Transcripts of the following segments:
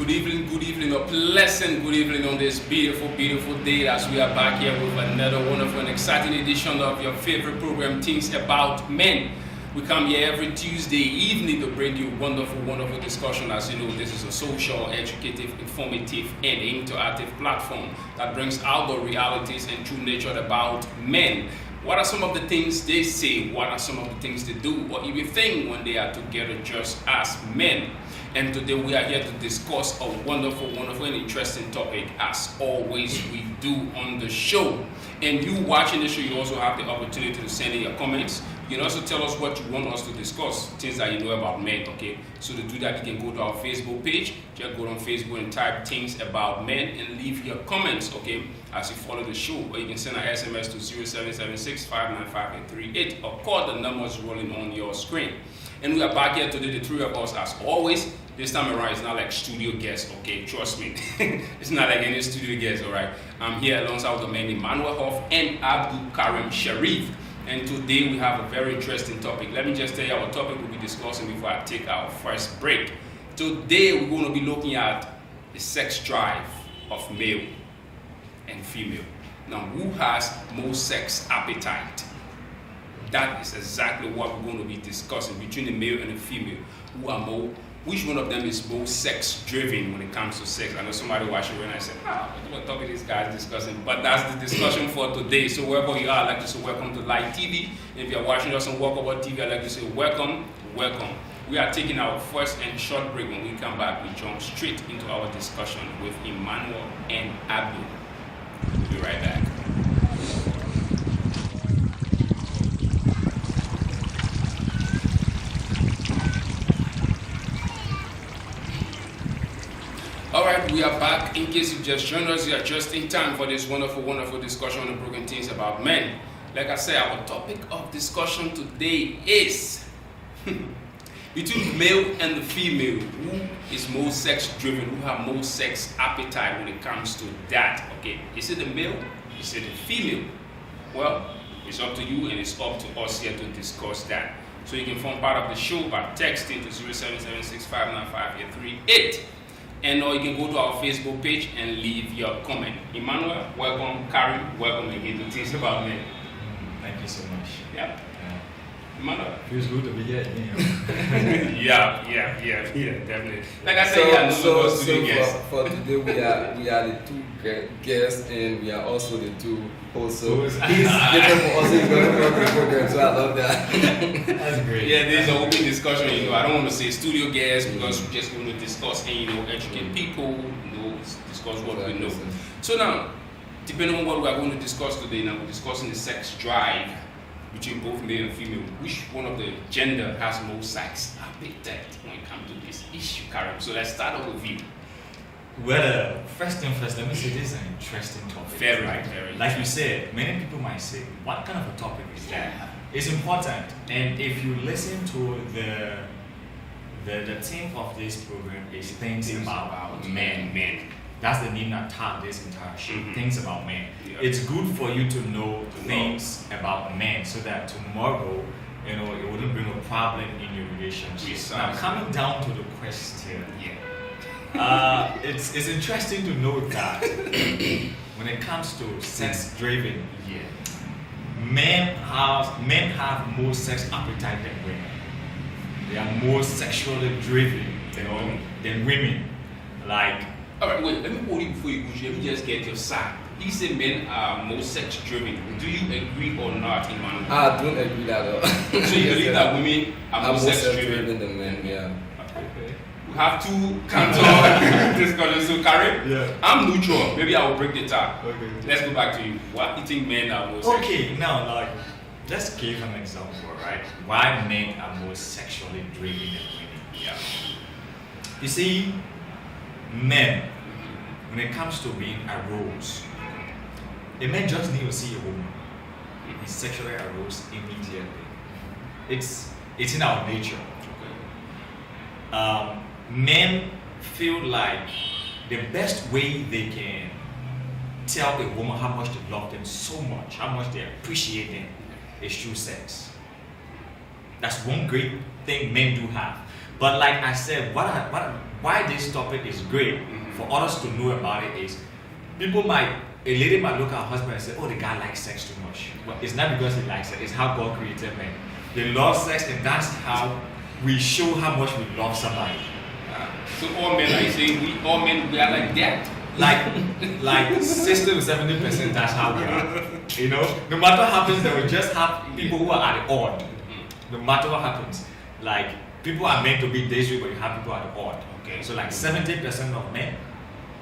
good evening, a pleasant good evening on this beautiful, beautiful day as we are back here with another wonderful and exciting edition of your favorite program, Things About Men. We come here every Tuesday evening to bring you wonderful, wonderful discussion. As you know, this is a social, educative, informative, and interactive platform that brings out the realities and true nature about men. What are some of the things they say? What are some of the things they do? Or even think when they are together just as men? And today we are here to discuss a wonderful, wonderful and interesting topic, as always we do on the show. And you watching the show, you also have the opportunity to send in your comments. You can also tell us what you want us to discuss, things that you know about men, okay? So to do that, you can go to our Facebook page. Just go on Facebook and type Things About Men and leave your comments, okay, as you follow the show. Or you can send an SMS to 0776-595-838 or call the numbers rolling on your screen. And we are back here today, the three of us, as always. This time around, it's not like studio guests, okay? Trust me. It's not like any studio guests, all right? I'm here alongside the men Emmanuel Hoff and Abdul Karim Sharif. And today we have a very interesting topic. Let me just tell you our topic we'll be discussing before I take our first break. Today we're going to be looking at the sex drive of male and female. Now, who has more sex appetite? That is exactly what we're going to be discussing between the male and the female. Which one of them is more sex driven when it comes to sex? I know somebody watching when I said, what topic this guy is discussing? But that's the discussion for today. So wherever you are, I'd like to say welcome to Live TV. If you're watching us on Walkabout TV, I'd like to say welcome. We are taking our first and short break. When we come back, we jump straight into our discussion with Emmanuel and Abdul. We'll be right back. Alright, we are back. In case you just joined us, you are just in time for this wonderful, wonderful discussion on the program Things About Men. Like I said, our topic of discussion today is between the male and the female, who is more sex driven, who have more sex appetite when it comes to that. Okay, is it the male? Is it the female? Well, it's up to you and it's up to us here to discuss that. So you can form part of the show by texting to 0776-595-838. And or you can go to our Facebook page and leave your comment. Emmanuel, welcome. Karim, welcome again to Things About Men. Thank you so much. Yeah. Emmanuel. Feels good to be here again. Yeah, definitely. Like I said, so for today we are the two guests and we are also the two hosts. So he's different from us in the program, so I love that. That's great. Yeah, there's an open discussion. I don't want to say studio guests because we're just going to discuss and educate people. Discuss what we know. So now, depending on what we are going to discuss today, now we're discussing the sex drive between both male and female. Which one of the gender has more sex appetite when it comes to this issue, Karim? So let's start off with you. Well, first thing first, let me say this is an interesting topic. Very. Like you said, many people might say, what kind of a topic is that? It's important. And if you listen to the theme of this program is Things About Men. That's the name that tagged this entire show, Things About Men. Yeah. It's good for you to know things about men so that tomorrow, it wouldn't bring a problem in your relationship. Now, coming down to the question, it's interesting to know that when it comes to sex driven, men have more sex appetite than women. They are more sexually driven, than women. Like. All right, wait. Let me hold you before you go. Let me just get your side. You say men are more sex driven. Do you agree or not, Emmanuel? I don't agree at all. So you believe that women are more sex driven than men? Yeah. Okay. We have two counter discussions. So Karim, I'm neutral. Maybe I will break the tie. Okay. Let's go back to you. Why do you think men are more sex driven? Okay, now let's give an example, right? Why men are more sexually driven than women? Yeah. You see, men, when it comes to being aroused, a man just need to see a woman. He's sexually aroused immediately. It's in our nature. Men feel like the best way they can tell a woman how much they love them so much, how much they appreciate them, is through sex. That's one great thing men do have. But like I said, what why this topic is great for others to know about it is a lady might look at her husband and say, oh, the guy likes sex too much. But it's not because he likes it, it's how God created men. They love sex, and that's how we show how much we love somebody. So all men, like saying we all men, we are like that. Like 60 to 70%, that's how we are. You know, no matter what happens, they will just have people who are at the odd. No matter what happens, like people are meant to be this way, but you have people at the odd. Okay, so like 70% of men,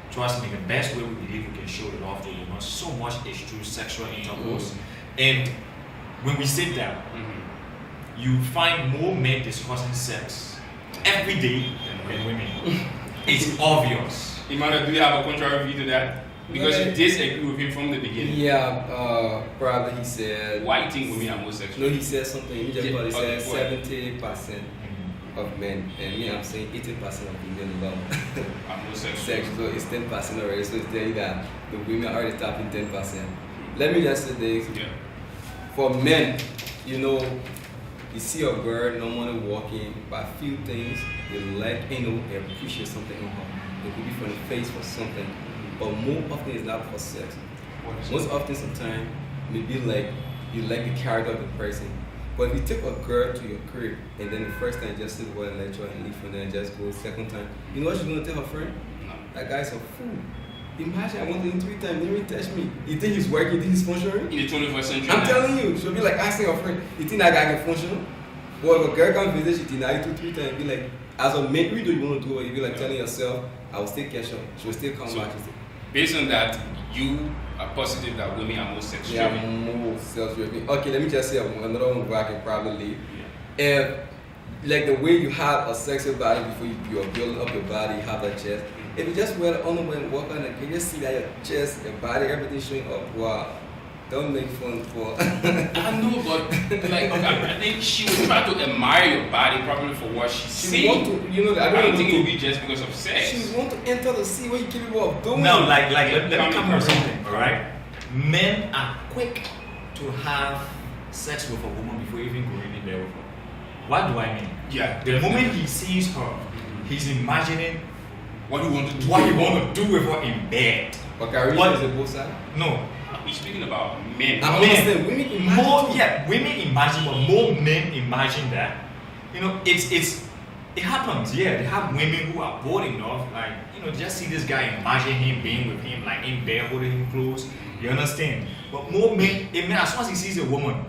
trust me, the best way we believe we can show love to women so much is through sexual intercourse. And when we sit down, you find more men discussing sex every day than women. It's obvious. Emmanuel, do you have a contrary view to that? Because you disagree with him from the beginning. Yeah, probably he said. Why you think women are homosexual? No, he said something. He just probably said 70% of men, and me, I'm saying 80% of women love sex. So it's 10% already. So it's telling that the women are already tapping 10%. Let me just say this. Yeah. For men, you know, you see a girl normally walking, but a few things they like, you know, they appreciate something in her. It could be from the face or something, but more often it's not for sex. Most often, sometimes, maybe like you like the character of the person. But if you take a girl to your crib and then the first time just sit well and lecture and leave from there and just go, second time, you know what she's gonna tell her friend? No. That guy's a fool. Imagine I went to him 3 times, didn't even touch me. You think he's working? You think he's functioning? In the 21st century. I'm telling you, she'll be like asking her friend, you think that guy can function? Well, if a girl comes visit, she deny you 2-3 times, be like, as a man, you do you want to do it, you be like telling yourself, I will still catch her. She will still come back. Based on that, you are positive that women are more sex driven. Yeah, more sex driven. Okay, let me just say another one where I can probably leave. If, like the way you have a sexy body before you are building up your body, you have a chest. If you just wear the underwear and walk on, you just see that your chest, your body, everything showing up. Wow. Don't make fun for. I know, but like, okay, I think she would try to admire your body probably for what she's seeing. Want to, you know, I don't think it would be just because of sex. She want to enter the sea what you're capable of doing. No, like let me come from something, alright? Men are quick to have sex with a woman before even going in there with her. What do I mean? Yeah. The moment he sees her, he's imagining what he want to do. What he want to do with her in bed. But Gary is a both side? No. We're speaking about men. Men. Women imagine. More, yeah, women imagine, but more men imagine that. You know, it happens. Yeah, they have women who are bold enough, like, you know, just see this guy, imagine him being with him, like in bed, holding him close. You understand? But more men, a man, as soon as he sees a woman,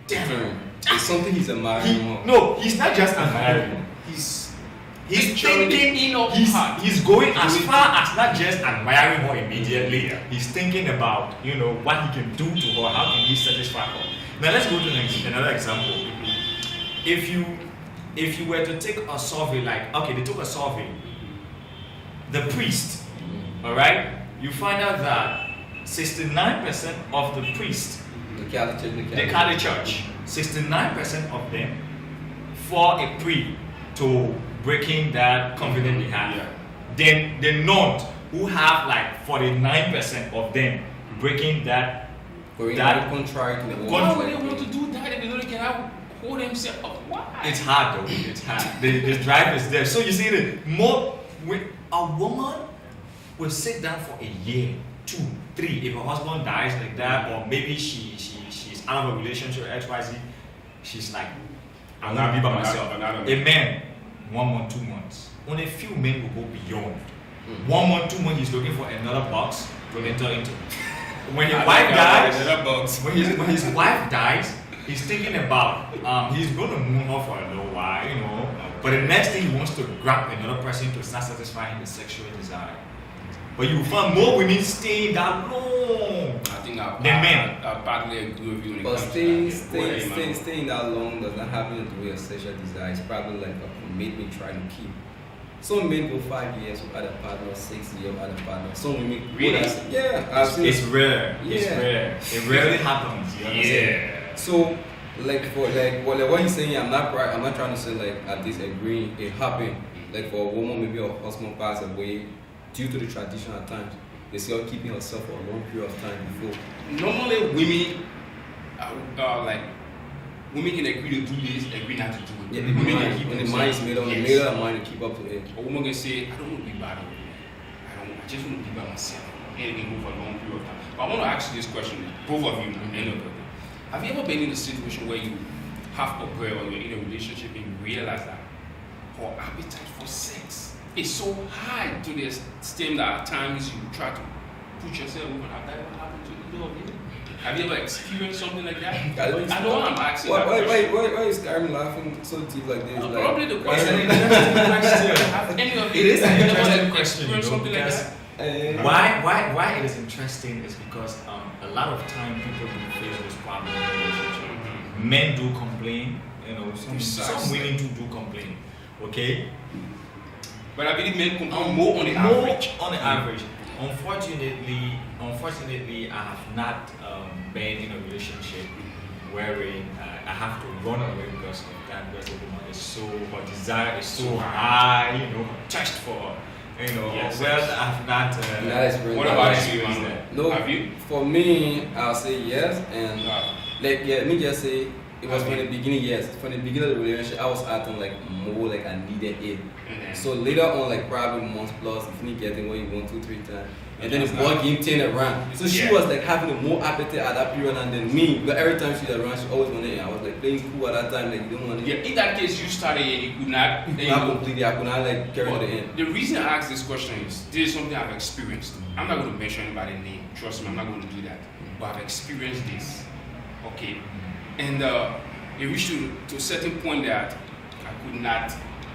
damn, it's something he's admiring. No, he's not just admiring. He's thinking, he's going as far as not just admiring her immediately. He's thinking about, you know, what he can do to her, how can he satisfy her. Now let's go to another example. If you were to take a survey, like, okay, they took a survey, the priest, alright, you find out that 69% of the priests, the Catholic Church, 69% of them fall a prey to breaking that covenant they have. Yeah. Then the nuns, who have like 49% of them breaking that. Contrary to the law. Why would they want to do that if they know they cannot hold themselves up? Why? It's hard though. It's hard. the drive is there. So you see, a woman will sit down for a year, 2, 3. If her husband dies like that, or maybe she's out of a relationship with XYZ, she's like, I'm gonna be by myself. A man, 1 month, 2 months. Only a few men will go beyond. 1 month, 2 months, he's looking for another box to enter into. When his wife dies, when his wife dies, he's thinking about he's going to moon her for a little while, you know. But the next thing he wants to grab another person to start satisfying his sexual desire. But you find more women staying that long. I think I partly agree with you. But staying that long does not have anything to do with your sexual desire. It's probably like a commitment trying to keep. Some men go 5 years without a partner, 6 years without a partner. Some women really? It's rare. Yeah. It's rare. It rarely happens. You understand? So what he's saying, I'm not trying to say like I disagree. It happened. Like for a woman, maybe her husband passed away due to the tradition at times. They see her keeping herself for a long period of time before. Normally women are like women can agree to do this, agree not to do it. Yeah, Women can when keep the themselves- mind is made up, the Yes. made up mind to keep up to it. A woman can say, I don't want to be bothered with men. I just want to be by myself. And it can go for a long period of time. But I want to ask you this question, both of you, end of the day. Have you ever been in a situation where you have a girl or you're in a relationship and you realize that her appetite for sex is so high to the extent that at times you try to put yourself over? Have that ever happened to either of you? Have you ever experienced something like that? I know I'm asking that question. Why is Karen laughing so deep like this? Like, Probably the It's question an interesting question. have any of It you is an ever interesting question, experienced something like because that? why it is interesting is because a lot of time people do face this problem in relationship. Men do complain, some Precisely. women do complain. Okay? But I believe men complain more on the average. On the average. Unfortunately, I have not been in a relationship wherein I have to run away because of that, because the woman is so, her desire is so high, thirst for, Yes, well, yes. I have not. That is very What bad. about you, Emmanuel? No, Have you? for me, I'll say yes, and let me just say it was Have from you? the beginning. Yes, from the beginning of the relationship, I was acting like more like I needed it. Mhm. So later on, like probably months plus, if you getting what you want 2-3 times, and then That's the boy not- game turn around. So she Yeah. was like having a more appetite at that period than me. But every time she's around, she always wanted it. I was like playing cool at that time, like you don't want it. Yeah, in that case, you started and you could not. then you Not know, completely. I could not like carry but the end. the reason I ask this question is this is something I've experienced. I'm not going to mention anybody's name. Trust me, I'm not going to do that. But I've experienced this. Okay, and it reached to a certain point that I could not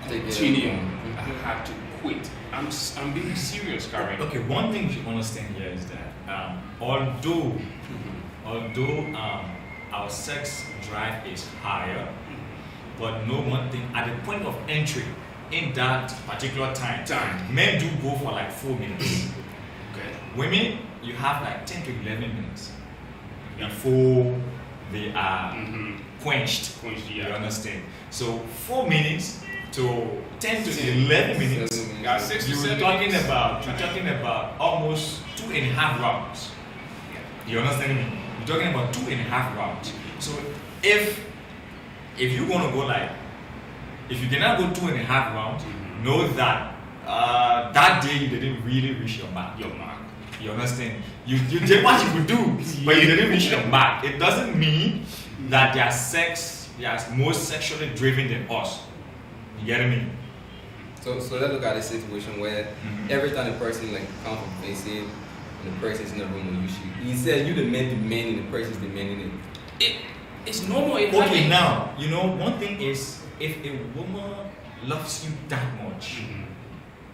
Take it. continue. Mhm. I had to quit. I'm being serious, Karen. Okay, one thing you should understand here is that although our sex drive is higher, but know one thing, at the point of entry in that particular time, men do go for like 4 minutes. Okay. Women, you have like 10 to 11 minutes before they are quenched. You understand? So 4 minutes to 10 to 11 minutes. 7 minutes. Got 6 to You're 7 talking minutes. about almost 2.5 rounds. You understand me? You're talking about 2.5 rounds. So if you're gonna go if you cannot go 2.5 rounds, know that that day you didn't really reach your mark. You understand? You did what you could do, but you didn't reach your mark. It doesn't mean that they are more sexually driven than us. You get me? So let's look at a situation where every time the person like comes from visit and the person is in the room with you, he said you the man demanding, the person is demanding it. It's normal. It Okay, happens. now, one thing is, if a woman loves you that much,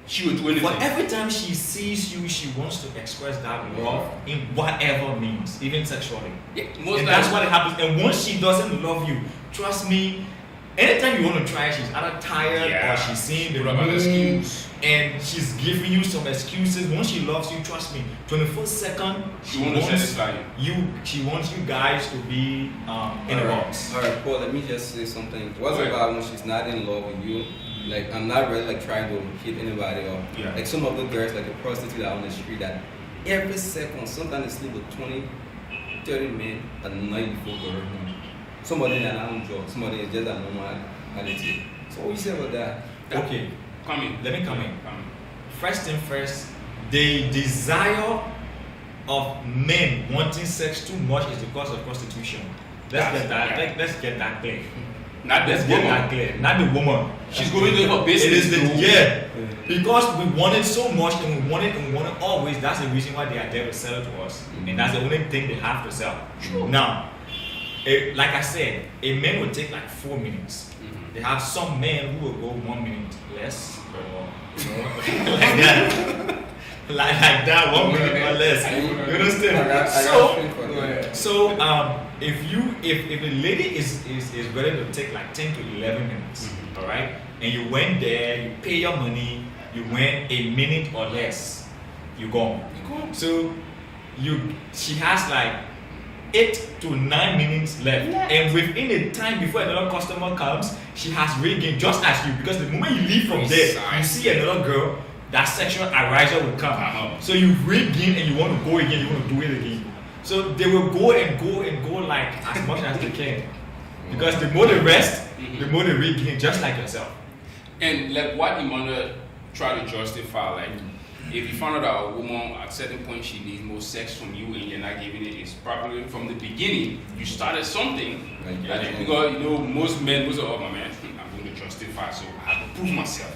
She will do anything. but every time she sees you, she wants to express that love in whatever means, even sexually. Yeah, most And that's times- what happens. And once she doesn't love you, trust me, anytime you want to try, she's either tired or she's seeing the Put up an moon, excuse. and she's giving you some excuses. Once she loves you, trust me, 21st second, She want to satisfy you. She wants you guys to be in a box. Alright, Paul, let me just say something. What's Right. about when she's not in love with you? Like, I'm not really like trying to hit anybody or like some of the girls, like the prostitute out on the street that every second, sometimes they sleep with 20, 30 men a night before going home. Somebody that I don't joke, somebody is just a normality. So what you say about that? Okay, Come in. let me come in. Come First thing first, the desire of men wanting sex too much is because of prostitution. Let's get that clear. in. Not Let's this get woman. that clear. Not the woman. She's going to her It business. is the though. because we want it so much and we want it always. That's the reason why they are there to sell it to us, and that's the only thing they have to sell. Sure. Now, like I said, a man will take like 4 minutes. They have some men who will go 1 minute less, or like that, like that, 1 minute or less. You understand? I got So. strength for that. So if a lady is ready to take like 10 to 11 minutes, all right, and you went there, you pay your money, you went a minute or less, you gone. So she has like 8 to 9 minutes left, and within the time before another customer comes, she has regained just as you, because the moment you leave from there, you see another girl, that sexual arousal will come. So you regain and you want to go again, you want to do it again. So they will go and go like as much as they can. Because the more they rest, the more they regain, just like yourself. And like what Emmanuel tried to justify, like if you found out that a woman at a certain point she needs more sex from you and you're not giving it, it's probably from the beginning you started something. Because you know most men, oh my man, I'm going to justify, so I have to prove myself.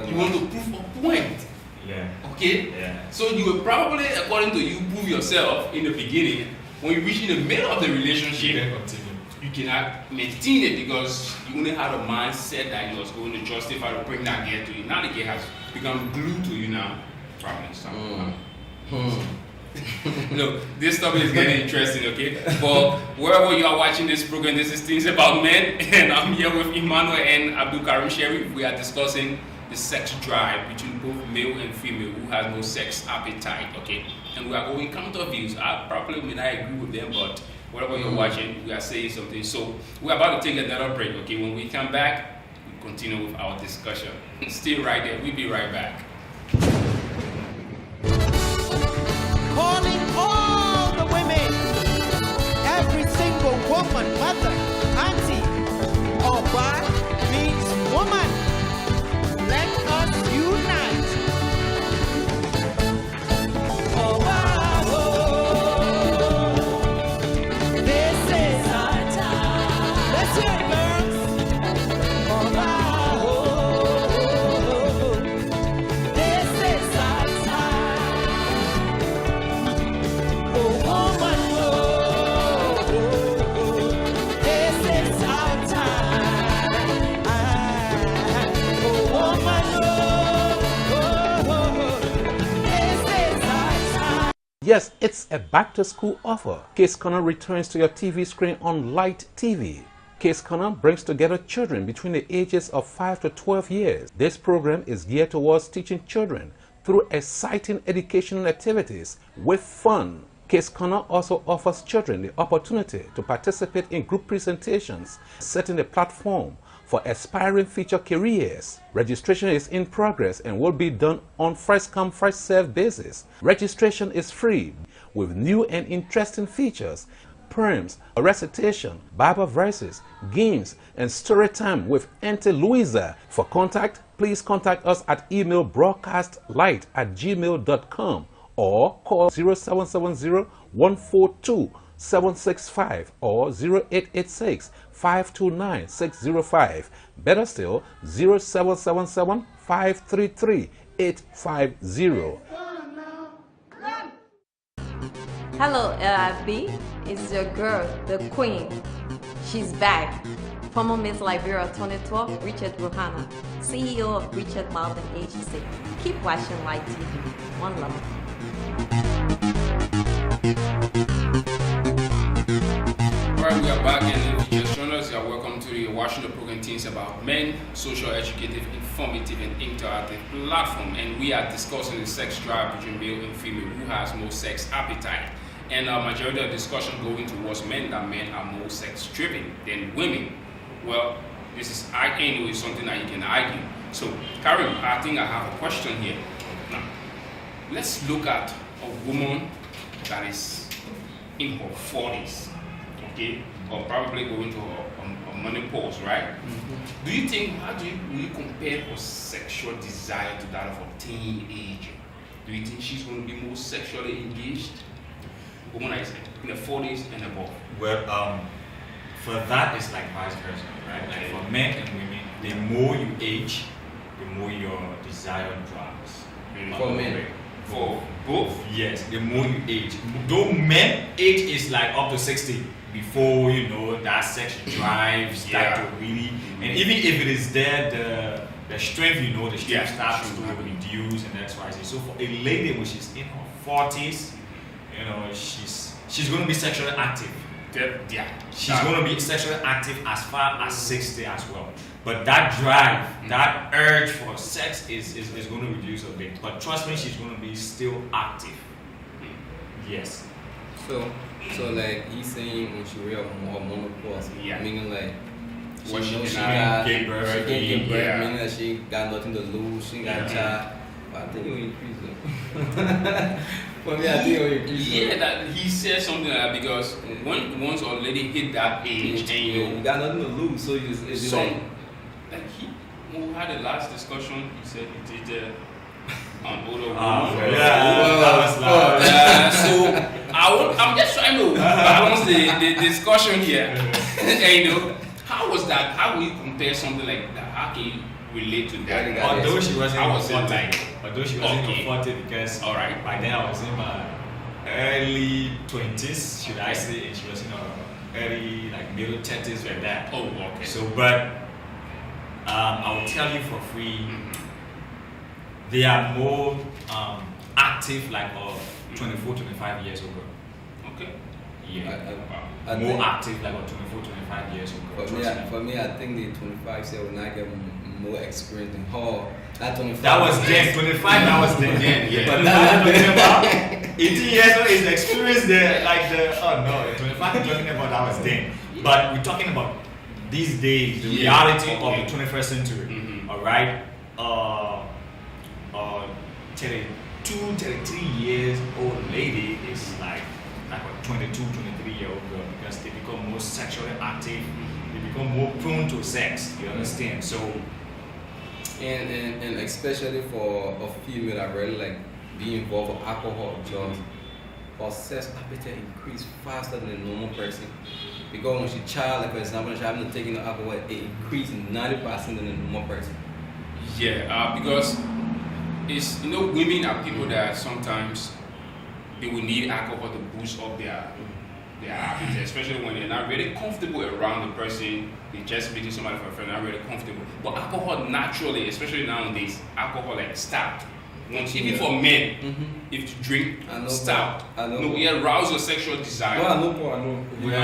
You want to prove a point. Yeah. Okay? Yeah. So you will probably, according to you, prove yourself in the beginning. When you reach in the middle of the relationship, you cannot maintain it because you only had a mindset that you was going to justify to bring that girl to you. Now the girl has become glued to you now. Probably something. Look, this topic is getting interesting, okay? But wherever you are watching this program, this is Things About Men, and I'm here with Emmanuel and Abdul Karim Sherif. We are discussing the sex drive between both male and female who has no sex appetite, okay? And we are going counter views. I probably may not agree with them, but wherever you're watching, we are saying something. So we're about to take another break, okay? When we come back, we continue with our discussion. Stay right there. We'll be right back. Calling all the women, every single woman, mother, auntie, or bride means woman. Let us unite. Oh, wow, oh, this is our time. Let's hear it, girls. Oh, wow, oh, this is our time. Oh, woman, oh, this is our time. Oh, woman, this is our time. Yes, it's a back-to-school offer. Case Corner returns to your TV screen on Light TV. Case Corner brings together children between the ages of 5 to 12 years. This program is geared towards teaching children through exciting educational activities with fun. Case Corner also offers children the opportunity to participate in group presentations, setting the platform for aspiring future careers. Registration is in progress and will be done on first-come, first-served basis. Registration is free with new and interesting features, poems, recitation, Bible verses, games, and story time with Auntie Louisa. For contact, please contact us at email broadcastlight@gmail.com or call 0770-142-765 or 0886-529-605. Better still, 0777-533-850. Hello, LIB. It's your girl, the queen. She's back. Former Miss Liberia 2012, Richard Ruhana, CEO of Richard Malden Agency. Keep watching Light TV. One love. Alright, we are back, and if you just joined us, you are welcome to the Washington program Things About Men, social, educative, informative, and interactive platform. And we are discussing the sex drive between male and female who has more sex appetite. And majority of the discussion going towards men, that men are more sex driven than women. Well, this is, I know, is something that you can argue. So, Karim, I think I have a question here. Now, let's look at a woman that is in her 40s, okay, or probably going to a menopause, right? Do you think, will you compare her sexual desire to that of a teenager? Do you think she's going to be more sexually engaged? Woman is in the 40s and above. Well, for that, it's like vice versa, right? Like for men and women, the more you age, the more your desire drops. For men. For both? Yes, the more you age. Though men, age is like up to 60 before, you know, that sex drive start to really, and even if it is there, the strength, you know, the strength starts to reduce, and that's why I say, so for a lady which is in her 40s, you know, she's going to be sexually active. She's going to be sexually active as far as 60 as well. But that drive, that urge for sex is going to reduce a bit. But trust me, she's going to be still active. Yes. So like he's saying when she real more menopause, meaning like What she knows cannot she give birth, can't give birth, yeah. meaning that she got nothing to lose, she got a child. But I think it will increase though. For me, I think it increase. Yeah, that he said something like that because once a lady hit that age, and you got nothing to lose, so you just it's so like, he when we had the last discussion, he said he did an older woman. That was loud. So I'm just trying to balance the discussion here. And, you know, how was that? How will you compare something like that? How can you relate to that? Although she wasn't How was it in 40, like? although she wasn't Okay. in 40 because All right. by then I was in my early 20s, should I say, and she was in her early like middle 30s like that. Oh, okay. So, but I will tell you for free, they are more active like 24, 25 years ago. Okay. Yeah. I More think- active like 24, 25 years ago. Trust me. For me, I think the 25 say will not get more experience than her. That 25. That was then, 25 that was then, yeah. But But now now- I'm talking about 18 years old is the experience there, like oh no, 25 I'm talking about that was then. But we're talking about these days, the Yeah, reality okay. of the 21st century. Mhm. Alright? 32, 33 years old lady is like a 22, 23-year-old girl because they become more sexually active, they become more prone to sex, you understand? So And especially for a female that really like be involved with alcohol or drugs, her sex appetite increase faster than a normal person. Because when she child, like for example, when she having to take in the alcohol, it increase 90% than a normal person. Yeah, because it's women are people that sometimes they will need alcohol to boost up their appetite, especially when they're not really comfortable around the person. They just meeting somebody for a friend, not really comfortable. But alcohol naturally, especially nowadays, alcohol like stout. Even for men, if you drink I know, stout, I know. no, it arouses your sexual desire. No, I know, Paul, I know. well,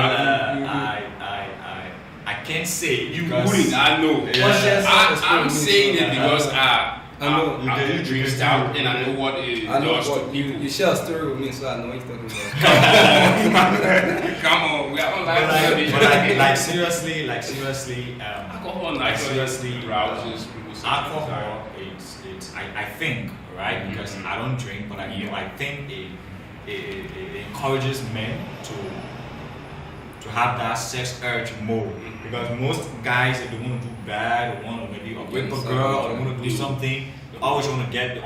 I can't say You because- wouldn't, I know. Yeah. I'm saying it because I know. I do drink stout and I know what it I know, does to but people. you share a story with me, so I know what you're talking about. Come on, we are on But live television. like seriously, Alcohol like seriously, naturally arouses people's sexual alcohol, desire. it's I think, right? Because I don't drink, but I think it encourages men to have that sex urge more. Because most guys, if they want to do bad, or want to maybe rape a girl, or want to do something, they always want to get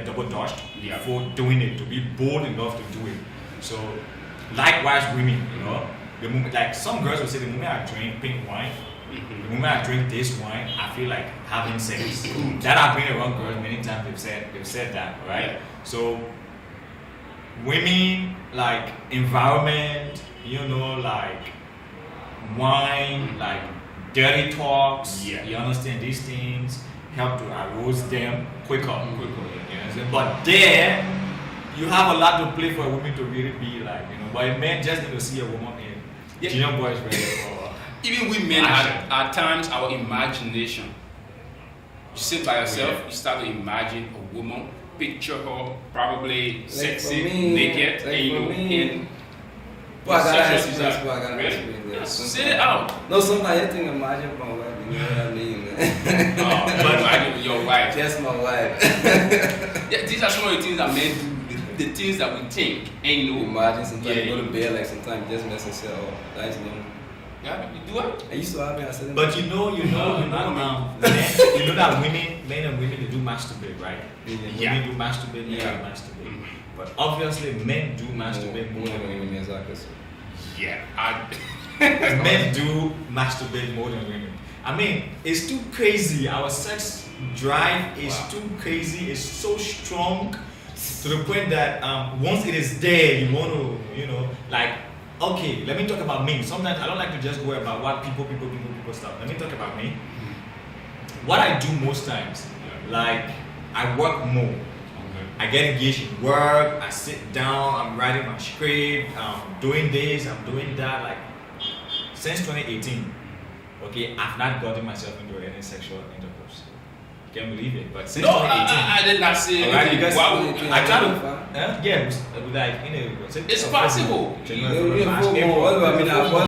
double dosed Yeah. before doing it, to be bold enough to do it. So, likewise, women, the moment, like some girls will say, the moment I drink pink wine, the moment I drink this wine, I feel like having sex. That I've been around girls many times. They've said that, right? Yeah. So, women like environment, like wine, like dirty talks. Yeah. You understand these things help to arouse them quicker. You understand? But there, you have a lot to play for a woman to really be like, but men just need to see a woman in. Yeah. Junior boys ready for. Even we men, Action. at times, our imagination. You sit by yourself, you start to imagine a woman, picture her probably sexy, for me, naked, like and for me, in Well, I gotta sexual experience, desire. well, I gotta Really? experience that. Yeah, Sometimes- sit it out. No, sometimes you think imagine my wife, you know what I mean? man? But imagine with your wife. Just my wife. Yeah, these are some of the things that men do, the things that we think, and Imagine sometimes Yeah. you go to bed, like sometimes you just mess yourself up. That's Yeah, you do it. I used to have it, I said, But men, that men and women, they do masturbate, right? Yeah. Women do masturbate, men Yeah. do masturbate. Mhm. But obviously, men do masturbate more than women. Exactly. Yeah, Men do masturbate more than women. I mean, it's too crazy. Our sex drive is Wow. too crazy. It's so strong to the point that once it is there, you want to, like, okay, let me talk about me. Sometimes I don't like to just go about what people stuff. Let me talk about me. What I do most times, like, I work more. I get engaged in work, I sit down, I'm writing my script, I'm doing this, I'm doing that. Like, since 2018, okay, I've not gotten myself into any sexual intercourse. Can't believe it, but since No, 2018. I did not say Alright, anything. because Why would- I try to, yeah, like, It's possible. January, February, March, What do I mean? April.